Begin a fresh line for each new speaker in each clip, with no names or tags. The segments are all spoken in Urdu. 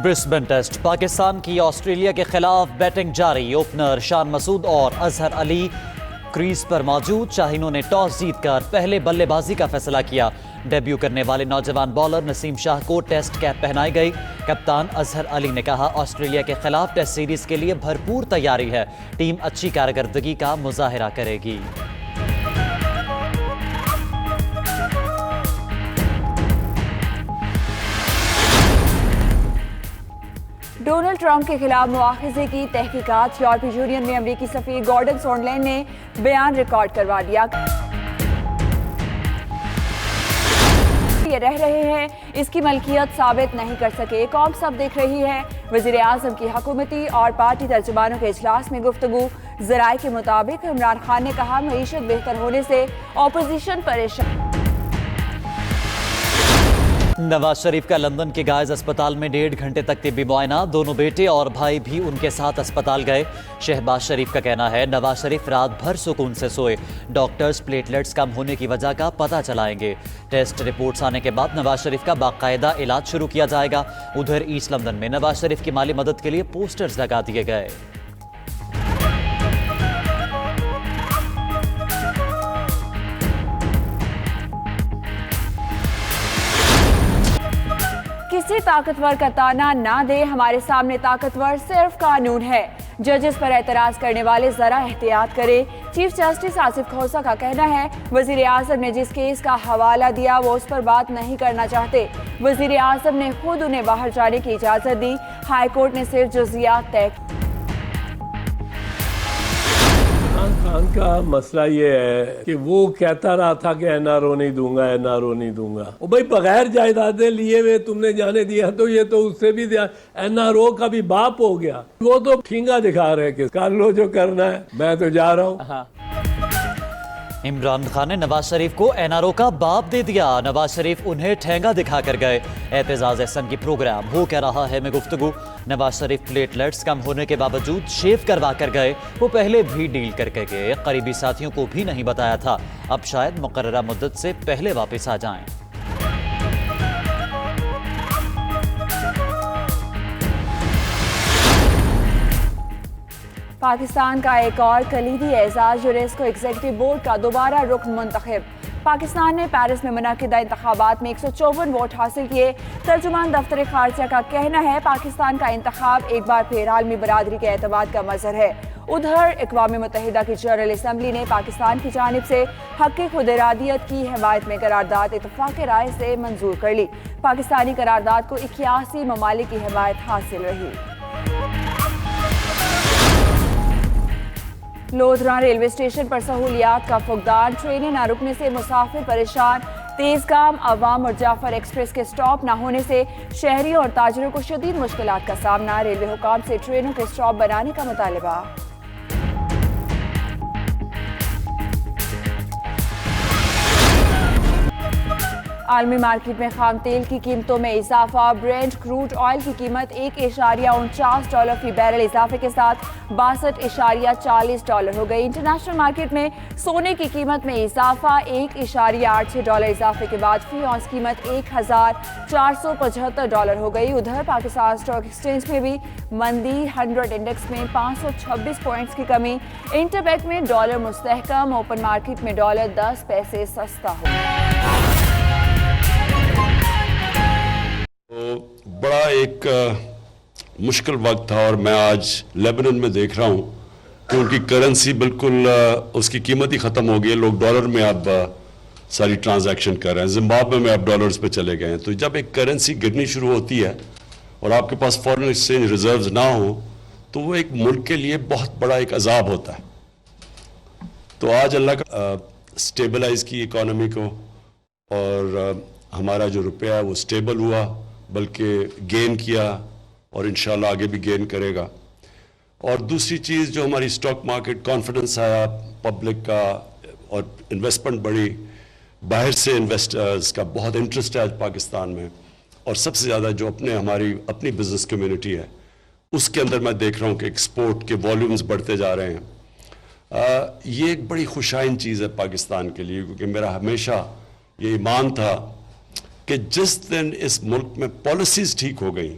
برسبن ٹیسٹ پاکستان کی آسٹریلیا کے خلاف بیٹنگ جاری. اوپنر شان مسعود اور اظہر علی کریز پر موجود. شاہینوں نے ٹاس جیت کر پہلے بلے بازی کا فیصلہ کیا. ڈیبیو کرنے والے نوجوان بالر نسیم شاہ کو ٹیسٹ کیپ پہنائی گئی. کپتان اظہر علی نے کہا آسٹریلیا کے خلاف ٹیسٹ سیریز کے لیے بھرپور تیاری ہے. ٹیم اچھی کارکردگی کا مظاہرہ کرے گی.
ڈونلڈ ٹرمپ کے خلاف مواخذے کی تحقیقات. یورپی یونین میں امریکی سفیر گورڈن سونڈلینڈ نے بیان ریکارڈ کروا دیا. یہ رہ رہے ہیں اس کی ملکیت ثابت نہیں کر سکے. قوم سب دیکھ رہی ہے. وزیر اعظم کی حکومتی اور پارٹی ترجمانوں کے اجلاس میں گفتگو. ذرائع کے مطابق عمران خان نے کہا معیشت بہتر ہونے سے اپوزیشن پریشان.
نواز شریف کا لندن کے گائز اسپتال میں 1.5 گھنٹے تک طبی معائنہ. دونوں بیٹے اور بھائی بھی ان کے ساتھ اسپتال گئے. شہباز شریف کا کہنا ہے نواز شریف رات بھر سکون سے سوئے. ڈاکٹرز پلیٹلیٹس کم ہونے کی وجہ کا پتہ چلائیں گے. ٹیسٹ رپورٹس آنے کے بعد نواز شریف کا باقاعدہ علاج شروع کیا جائے گا. ادھر ایسٹ لندن میں نواز شریف کی مالی مدد کے لیے پوسٹرز لگا دیے گئے.
کسی طاقتور کا تانا نہ دے. ہمارے سامنے طاقتور صرف قانون ہے. ججز پر اعتراض کرنے والے ذرا احتیاط کرے. چیف جسٹس آصف کھوسہ کا کہنا ہے وزیر اعظم نے جس کیس کا حوالہ دیا وہ اس پر بات نہیں کرنا چاہتے. وزیر اعظم نے خود انہیں باہر جانے کی اجازت دی. ہائی کورٹ نے صرف جزیات طے.
خان کا مسئلہ یہ ہے کہ وہ کہتا رہا تھا کہ این آر او نہیں دوں گا, این آر او نہیں دوں گا. وہ بھائی بغیر جائیدادیں لیے ہوئے تم نے جانے دیا تو یہ تو اس سے بھی این آر او کا بھی باپ ہو گیا. وہ تو ٹھینگا دکھا رہے کہ کر لو جو کرنا ہے, میں تو جا رہا ہوں.
عمران خان نے نواز شریف کو این آر او کا باپ دے دیا. نواز شریف انہیں ٹھینگا دکھا کر گئے. اعتزاز احسن کی پروگرام ہو کیا رہا ہے میں گفتگو. نواز شریف پلیٹلیٹس کم ہونے کے باوجود شیو کروا کر گئے. وہ پہلے بھی ڈیل کر کے گئے. قریبی ساتھیوں کو بھی نہیں بتایا تھا. اب شاید مقررہ مدت سے پہلے واپس آ جائیں.
پاکستان کا ایک اور کلیدی اعزاز یونیسکو ایگزیکٹو بورڈ کا دوبارہ رکن منتخب. پاکستان نے پیرس میں منعقدہ انتخابات میں 154 ووٹ حاصل کیے. ترجمان دفتر خارجہ کا کہنا ہے پاکستان کا انتخاب ایک بار پھر عالمی برادری کے اعتماد کا مظہر ہے. ادھر اقوام متحدہ کی جنرل اسمبلی نے پاکستان کی جانب سے حق خود ارادیت کی حمایت میں قرارداد اتفاق رائے سے منظور کر لی. پاکستانی قرارداد کو 81 ممالک کی حمایت حاصل رہی. لودھراں ریلوے اسٹیشن پر سہولیات کا فقدان. ٹرینیں نہ رکنے سے مسافر پریشان. تیز گام عوام اور جعفر ایکسپریس کے سٹاپ نہ ہونے سے شہریوں اور تاجروں کو شدید مشکلات کا سامنا. ریلوے حکام سے ٹرینوں کے سٹاپ بنانے کا مطالبہ. عالمی مارکیٹ میں خام تیل کی قیمتوں میں اضافہ. برینٹ کروڈ آئل کی قیمت $1.49 فی بیرل اضافے کے ساتھ $62.40 ہو گئی. انٹرنیشنل مارکیٹ میں سونے کی قیمت میں اضافہ. $1.86 اضافے کے بعد فی اونس قیمت $1,475 ہو گئی. ادھر پاکستان اسٹاک ایکسچینج میں بھی مندی. 100 انڈیکس میں 526 پوائنٹس کی کمی. انٹر بینک میں ڈالر مستحکم. اوپن مارکیٹ میں ڈالر 10 پیسے سستا ہو گیا.
بڑا ایک مشکل وقت تھا اور میں آج لیبنان میں دیکھ رہا ہوں کہ ان کی کرنسی بالکل اس کی قیمت ہی ختم ہو گئی ہے. لوگ ڈالر میں اب ساری ٹرانزیکشن کر رہے ہیں. زمبابوے میں اب ڈالرز پہ چلے گئے ہیں. تو جب ایک کرنسی گرنی شروع ہوتی ہے اور آپ کے پاس فارن ایکسچینج ریزروز نہ ہوں تو وہ ایک ملک کے لیے بہت بڑا ایک عذاب ہوتا ہے. تو آج اللہ کا سٹیبلائز کی اکانومی کو اور ہمارا جو روپیہ ہے وہ سٹیبل ہوا بلکہ گین کیا اور انشاءاللہ آگے بھی گین کرے گا. اور دوسری چیز جو ہماری اسٹاک مارکیٹ کانفیڈنس آیا پبلک کا اور انویسٹمنٹ بڑھی. باہر سے انویسٹرز کا بہت انٹرسٹ ہے آج پاکستان میں اور سب سے زیادہ جو ہماری اپنی بزنس کمیونٹی ہے اس کے اندر میں دیکھ رہا ہوں کہ ایکسپورٹ کے والیومز بڑھتے جا رہے ہیں. یہ ایک بڑی خوشائن چیز ہے پاکستان کے لیے کیونکہ میرا ہمیشہ یہ ایمان تھا کہ جس دن اس ملک میں پالیسیز ٹھیک ہو گئیں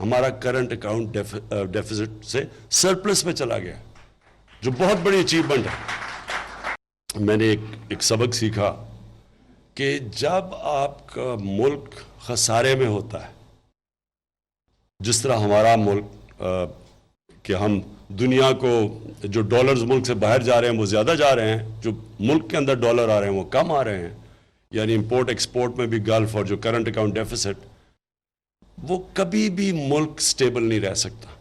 ہمارا کرنٹ اکاؤنٹ ڈیفیسٹ سے سرپلس میں چلا گیا، جو بہت بڑی اچیومنٹ ہے۔ میں نے ایک سبق سیکھا کہ جب آپ کا ملک خسارے میں ہوتا ہے، جس طرح ہمارا ملک کہ ہم دنیا کو جو ڈالرز ملک سے باہر جا رہے ہیں وہ زیادہ جا رہے ہیں، جو ملک کے اندر ڈالر آ رہے ہیں وہ کم آ رہے ہیں، یعنی امپورٹ ایکسپورٹ میں بھی گلف اور جو کرنٹ اکاؤنٹ ڈیفیسٹ، وہ کبھی بھی ملک سٹیبل نہیں رہ سکتا۔